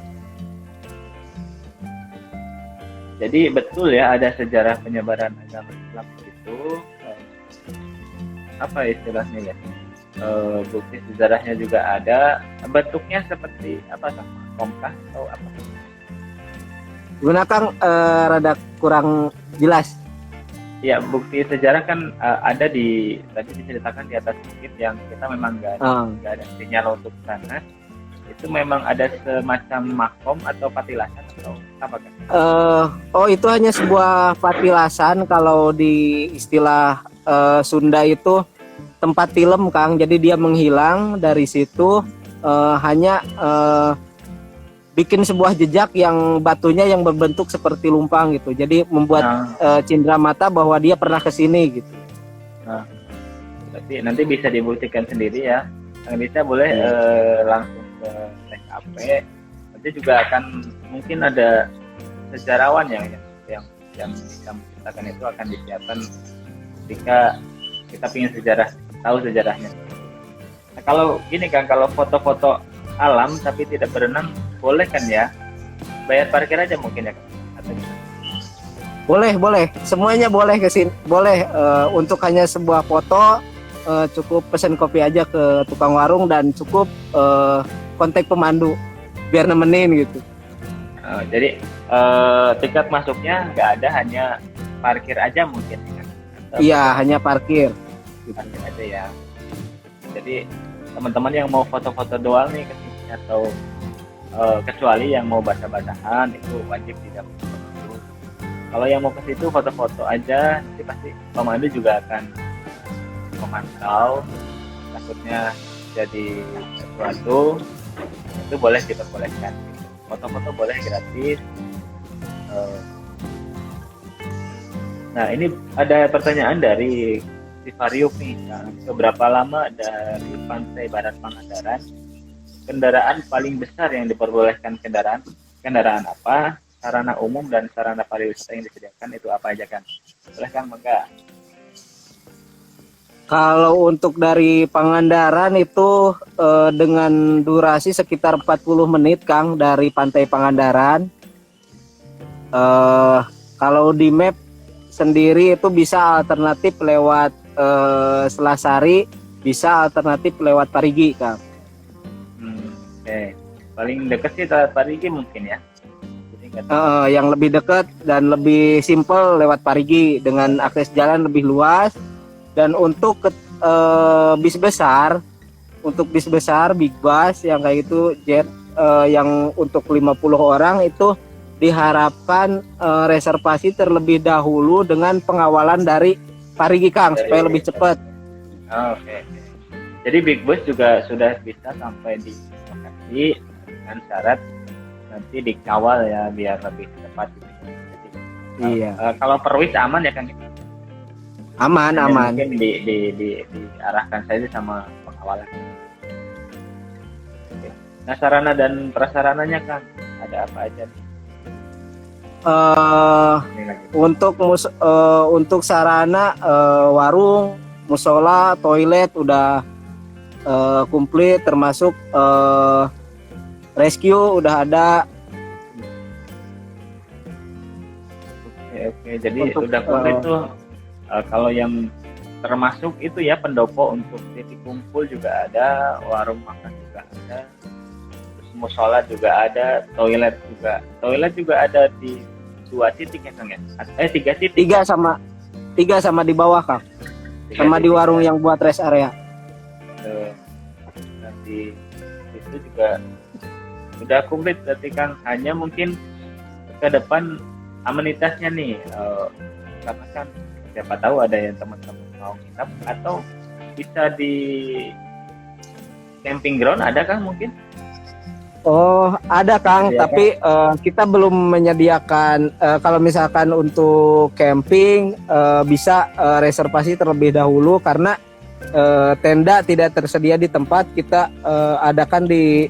Jadi betul ya ada sejarah penyebaran agama Islam itu, apa istilahnya ya? Bukti sejarahnya juga ada. Bentuknya seperti apa, sama kompas atau apa?
Gimana Kang? Rada kurang jelas.
Ya, bukti sejarah kan ada tadi diceritakan di atas bukit yang kita memang nggak ada sinyal untuk sana. Itu memang ada semacam makom atau patilasan atau apa kan?
Itu hanya sebuah patilasan. Kalau di istilah Sunda itu tempat tilem Kang. Jadi dia menghilang dari situ, hanya bikin sebuah jejak yang batunya yang berbentuk seperti lumpang gitu. Jadi membuat cindera mata bahwa dia pernah ke sini gitu.
Nah, berarti nanti bisa dibuktikan sendiri ya. Kang Rizda boleh langsung ke TKP. Nanti juga akan mungkin ada sejarawan yang bisa menceritakan itu akan disiapkan ketika kita ingin tahu sejarahnya. Nah, kalau gini Kang, kalau foto-foto alam tapi tidak berenang boleh kan ya? Bayar parkir aja mungkin ya Kang? Atau gimana?
Boleh, semuanya boleh ke sini. Boleh, untuk hanya sebuah foto cukup pesen kopi aja ke tukang warung dan cukup kontak pemandu biar nemenin gitu.
Jadi tiket masuknya nggak ada, hanya parkir aja mungkin kan?
Iya, hanya parkir.
Parkir aja ya. Jadi teman-teman yang mau foto-foto doang nih ke sini atau kecuali yang mau basah-basahan itu wajib tidak perlu. Kalau yang mau ke situ foto-foto aja, nanti pasti pemandu juga akan memantau, takutnya jadi sesuatu itu boleh diperbolehkan. Foto-foto boleh gratis. Nah, ini ada pertanyaan dari si Variuk nih, seberapa lama dari Pantai Barat Pangandaran kendaraan paling besar yang diperbolehkan kendaraan apa, sarana umum dan sarana pariwisata yang disediakan itu apa aja kan? Boleh Kang, enggak?
Kalau untuk dari Pangandaran itu dengan durasi sekitar 40 menit Kang dari Pantai Pangandaran. Kalau di map sendiri itu bisa alternatif lewat Selasari, bisa alternatif lewat Parigi Kang.
Oke. Paling dekat sih Parigi mungkin ya. Jadi nggak tahu.
Yang lebih dekat dan lebih simpel lewat Parigi dengan akses jalan lebih luas. Dan untuk bis besar, big bus yang kayak itu jet yang untuk 50 orang itu diharapkan reservasi terlebih dahulu dengan pengawalan dari Parigi Kang supaya lebih cepat.
Oke. Jadi big bus juga sudah bisa sampai di lokasi dengan syarat nanti dikawal ya biar lebih cepat. Jadi,
Iya.
Kalau perwis aman ya Kang?
Aman.
Mungkin diarahkan saja sama pengawalan. Oke. Nah, sarana dan prasarananya Kang ada apa aja nih? Ini lagi.
Untuk sarana warung, musola, toilet udah komplit, termasuk rescue udah ada.
Oke. Jadi udah komplit tuh. Kalau yang termasuk itu ya pendopo untuk titik kumpul juga ada, warung makan juga ada, terus musola juga ada, toilet juga ada di 2 titik ya Kang ya? 3 titik.
3 sama di bawah Kang.
3
Sama di
titik,
warung
ya.
yang buat rest area.
Nanti itu juga sudah komplit berarti Kang, hanya mungkin ke depan amenitasnya nih, karena kan siapa tahu ada yang teman-teman mau nginap atau bisa di camping ground ada Kang mungkin?
Oh, ada Kang,
Iya,
tapi kita belum menyediakan kalau misalkan untuk camping bisa reservasi terlebih dahulu karena tenda tidak tersedia di tempat, kita adakan di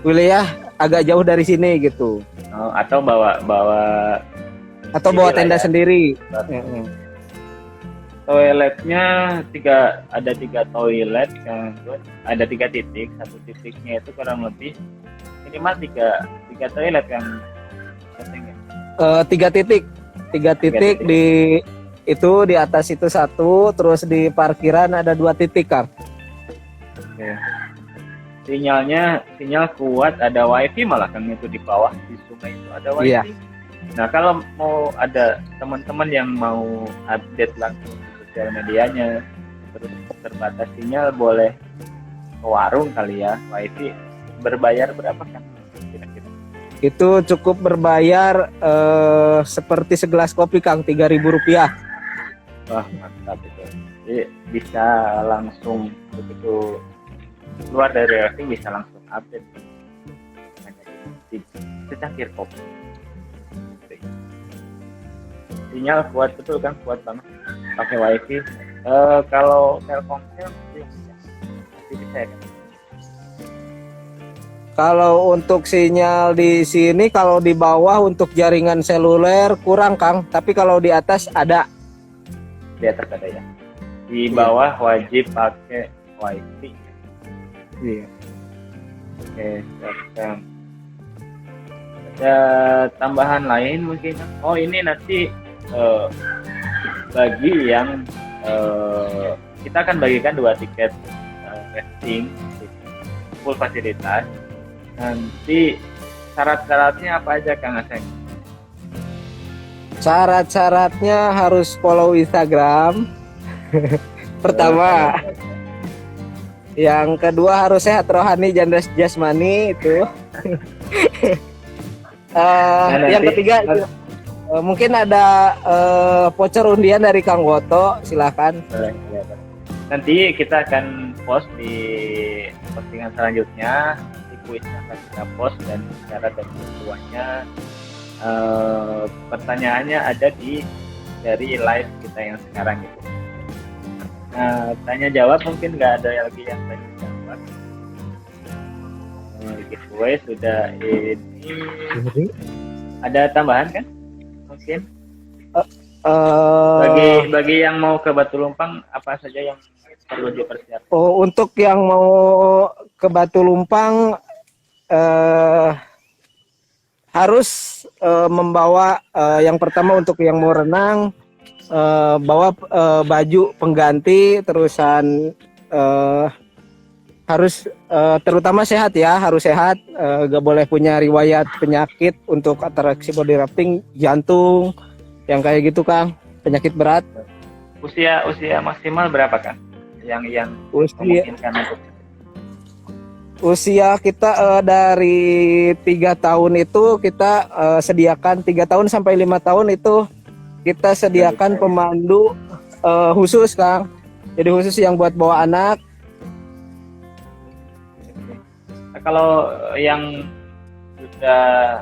wilayah agak jauh dari sini gitu.
Atau bawa
Atau bawa tenda sendiri.
Toiletnya ada 3 toilet Kang. Ada 3 titik, satu titiknya itu kurang lebih minimal 3 toilet Kang.
3 titik di itu di atas itu 1, terus di parkiran ada 2 titik Kang.
Oke. Sinyal kuat, ada wifi malah Kang, itu di bawah di sungai itu ada wifi.
Iya.
Nah, kalau mau ada teman-teman yang mau update langsung di sosial medianya, terus terbatas sinyal, boleh ke warung kali ya, wifi. Berbayar berapa Kan kira-kira?
Itu cukup berbayar seperti segelas kopi Kang, Rp3.000.
Wah, mantap itu. Jadi bisa langsung begitu keluar dari wifi bisa langsung update. Secangkir kopi. Sinyal kuat betul kan, kuat banget pakai wifi. Kalau Telkomsel masih bisa ya kan?
Kalau untuk sinyal di sini, kalau di bawah untuk jaringan seluler kurang Kang, tapi kalau di atas ada.
Di atas ada ya. Di bawah wajib pakai wifi.
Iya.
Oke, siap. Ada tambahan lain mungkin? Oh, ini nanti bagi yang kita akan bagikan 2 tiket resting full fasilitas. Nanti syarat-syaratnya apa aja Kang Aseng?
Syarat-syaratnya harus follow Instagram. Pertama, Yang kedua harus sehat rohani dan jasmani itu. Yang ketiga mungkin ada voucher undian dari Kang Woto, silakan.
Nanti kita akan post di postingan selanjutnya. Di kuisnya akan kita post dan cara dan ketentuannya. Pertanyaannya ada dari live kita yang sekarang itu. Nah, tanya jawab mungkin nggak ada lagi yang tanya jawab. Giveaway sudah ini. Ada tambahan kan? Mungkin. Bagi yang mau ke Batu Lumpang apa saja yang perlu dipersiapkan?
Oh, untuk yang mau ke Batu Lumpang harus membawa yang pertama untuk yang mau renang bawa baju pengganti, terusan harus terutama sehat ya, harus sehat, gak boleh punya riwayat penyakit untuk atraksi body rafting, jantung, yang kayak gitu Kang, penyakit berat.
Usia maksimal berapa Kang? Yang memungkinkan untuk
usia kita dari 3 tahun itu kita sediakan 3 tahun sampai 5 tahun itu kita sediakan pemandu khusus Kang. Jadi khusus yang buat bawa anak.
Kalau yang sudah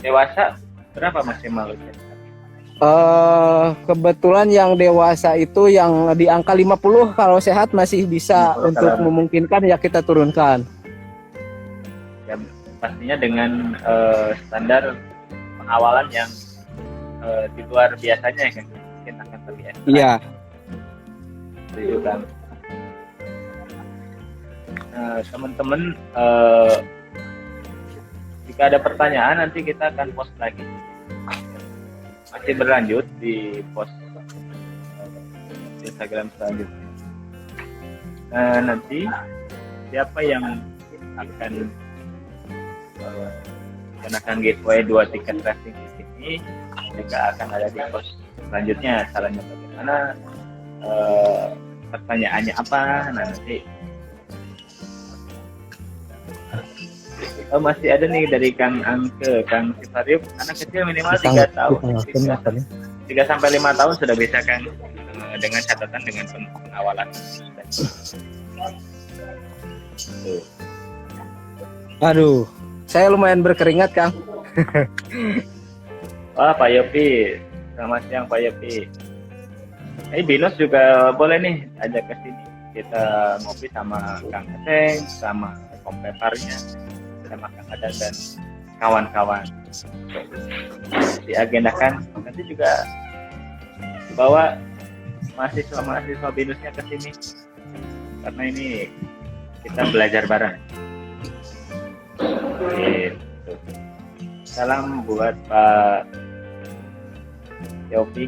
dewasa berapa maksimal usia?
Kebetulan yang dewasa itu yang di angka 50 kalau sehat masih bisa untuk memungkinkan ya kita turunkan.
Ya pastinya dengan standar pengawalan yang di luar biasanya ya kan, mungkin akan terlihat.
Iya.
Setuju kan. Teman-teman, jika ada pertanyaan nanti kita akan post lagi. Masih berlanjut di post Instagram selanjutnya. Nanti siapa yang akan kenakan giveaway 2 tiket rafting di sini mereka akan ada di post selanjutnya. Caranya bagaimana, pertanyaannya apa, nanti masih ada nih dari Kang Angke, Kang Sifariuk, anak kecil minimal 3 tahun, 3 sampai 5 tahun sudah bisa Kang, dengan catatan dengan pengawalan.
Aduh, saya lumayan berkeringat Kang.
Wah, Pak Yopi, selamat siang Pak Yopi. Binus juga boleh nih ajak ke sini. Kita ngopi sama Kang Aceng, sama kompeparnya, sama Kang Ada dan kawan-kawan. Diagendakan nanti juga bawa mahasiswa Binusnya ke sini. Karena ini kita belajar bareng. Gitu. Salam buat Pak Yopi.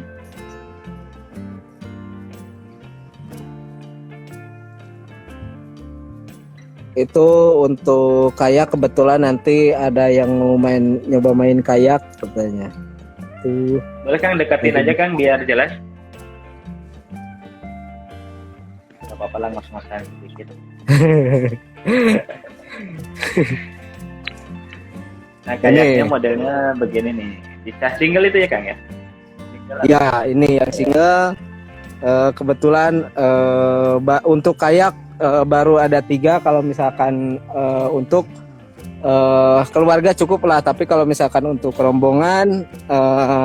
Itu untuk kayak kebetulan nanti ada yang mau nyoba main kayak katanya. Tuh.
Boleh Kang deketin aja Kang biar jelas. Gak apa-apa lah ngos-ngosan sedikit. Nah kayaknya modelnya begini nih. Bisa single itu ya Kang ya?
Ya ini yang single. Kebetulan untuk kayak baru ada 3. Kalau misalkan untuk keluarga cukup lah, tapi kalau misalkan untuk rombongan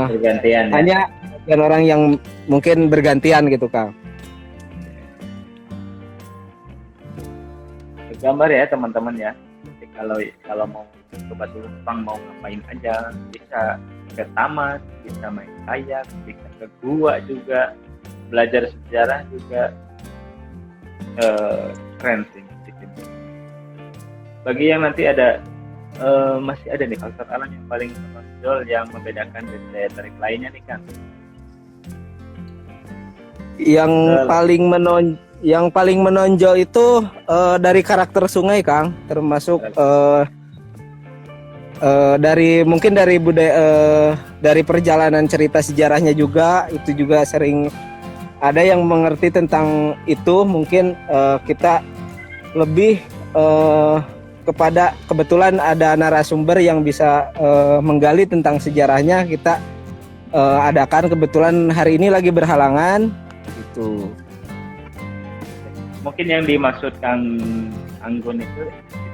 bergantian
hanya dan orang yang mungkin bergantian gitu Kang.
Gambar ya teman-teman ya. Jadi kalau mau ke Batu Lumpang mau ngapain aja, bisa ke taman, bisa main kayak, bisa ke gua juga, belajar sejarah juga. Keren sih di sini. Bagi yang nanti ada masih ada nih faktor alam yang paling menonjol yang membedakan dari daya tarik lainnya nih Kang.
Yang paling menonjol itu dari karakter sungai Kang, termasuk dari budaya, dari perjalanan cerita sejarahnya juga, itu juga sering ada yang mengerti tentang itu, mungkin kita lebih kepada kebetulan ada narasumber yang bisa menggali tentang sejarahnya, kita adakan. Kebetulan hari ini lagi berhalangan gitu.
Mungkin yang dimaksud Kang Anggun itu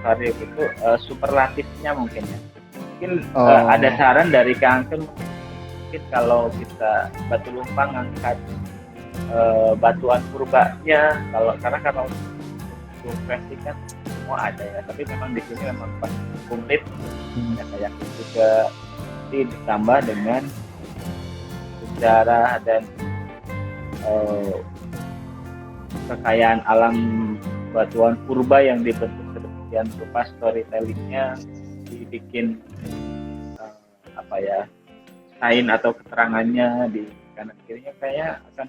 variab itu superlatifnya mungkin ya. Mungkin ada saran dari Kang Anggun, mungkin kalau kita Batu Lumpang angkat batuan purbanya, karena versi kan semua ada ya, tapi memang di sini memang pas komplit ya, kayak juga ditambah dengan sejarah dan kekayaan alam batuan purba yang dibentuk sedemikian rupa, storytellingnya dibikin sign atau keterangannya di kanan kirinya, kayaknya akan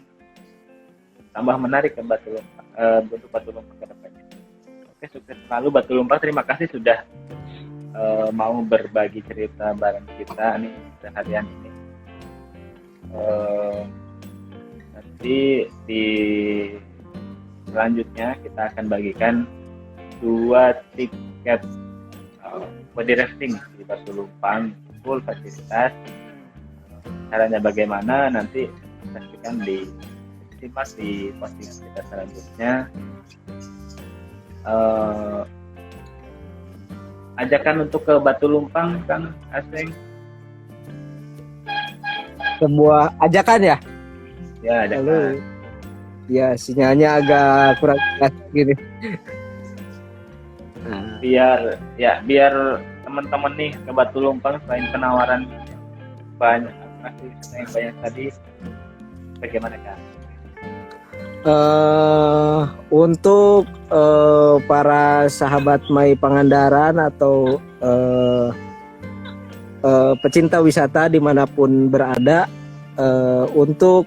tambah menarik ke bentuk Batu Lumpang ke depannya. Oke, sukses selalu Batu Lumpang. Terima kasih sudah mau berbagi cerita bareng kita nih seharian ini. Nanti di selanjutnya kita akan bagikan 2 tiket body rafting di Batu Lumpang, full fasilitas. Caranya bagaimana nanti saksikan simak di postingan kita selanjutnya. Ajakan untuk ke Batu Lumpang, Kang Aseng.
Sebuah ajakan ya?
Ya, ajakan.
Halo. Ya, sinyalnya agak kurang jelas gini.
Biar teman-teman nih ke Batu Lumpang, selain penawaran banyak yang banyak tadi, bagaimana Kang?
Untuk para sahabat My Pangandaran atau pecinta wisata dimanapun berada, untuk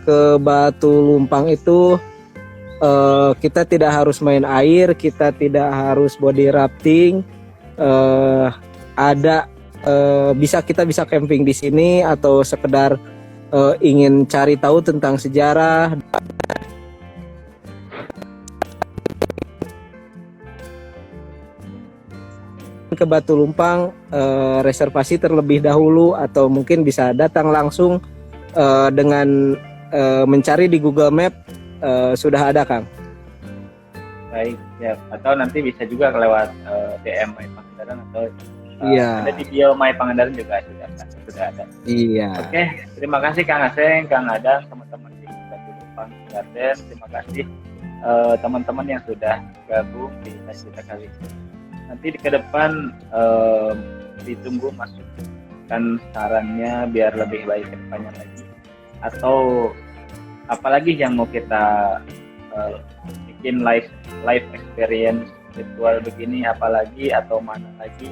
ke Batu Lumpang itu kita tidak harus main air, kita tidak harus body rafting, kita bisa camping di sini, atau sekedar ingin cari tahu tentang sejarah. Ke Batu Lumpang, reservasi terlebih dahulu, atau mungkin bisa datang langsung dengan mencari di Google Map, sudah ada Kang.
Baik ya, atau nanti bisa juga lewat DM My Pangandaran, atau
Iya.
ada di bio My Pangandaran juga sudah ada.
Iya.
Oke, terima kasih Kang Aseng, Kang Adang, teman-teman di Batu Lumpang Garden. Terima kasih teman-teman yang sudah gabung di kita kali ini. Nanti ke depan ditunggu masukan sarannya biar lebih baik ke depannya lagi, atau apalagi yang mau kita bikin live experience virtual begini, apalagi, atau mana lagi,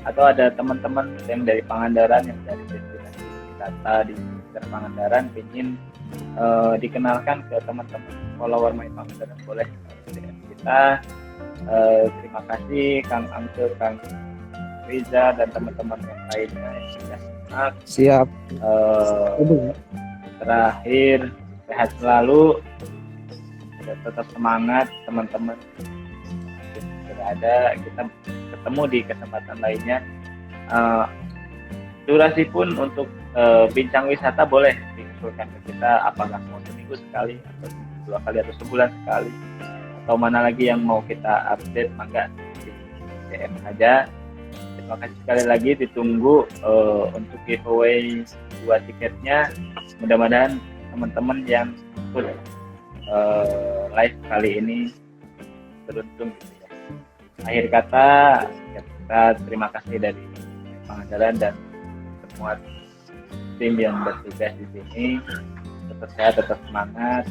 atau ada teman-teman yang dari Pangandaran, yang dari destinasi wisata di sekitar Pangandaran ingin dikenalkan ke teman-teman follower My Pangandaran, boleh DM kita. Terima kasih Kang Angke, Kang Riza, dan teman-teman yang lainnya yang sudah
Siap.
Terakhir, sehat selalu, tetap semangat teman-teman. Sudah ada, kita ketemu di kesempatan lainnya. Durasi pun untuk bincang wisata boleh diusulkan ke kita, apakah mau seminggu sekali, atau 2 kali, atau sebulan sekali, atau mana lagi yang mau kita update, maka di DM aja. Terima kasih sekali lagi, ditunggu untuk giveaway 2 tiketnya. Mudah-mudahan teman-teman yang ikut live kali ini beruntung gitu ya. Akhir kata, kita terima kasih dari Pangandaran dan semua tim yang bertugas di sini. Tetap sehat, tetap semangat.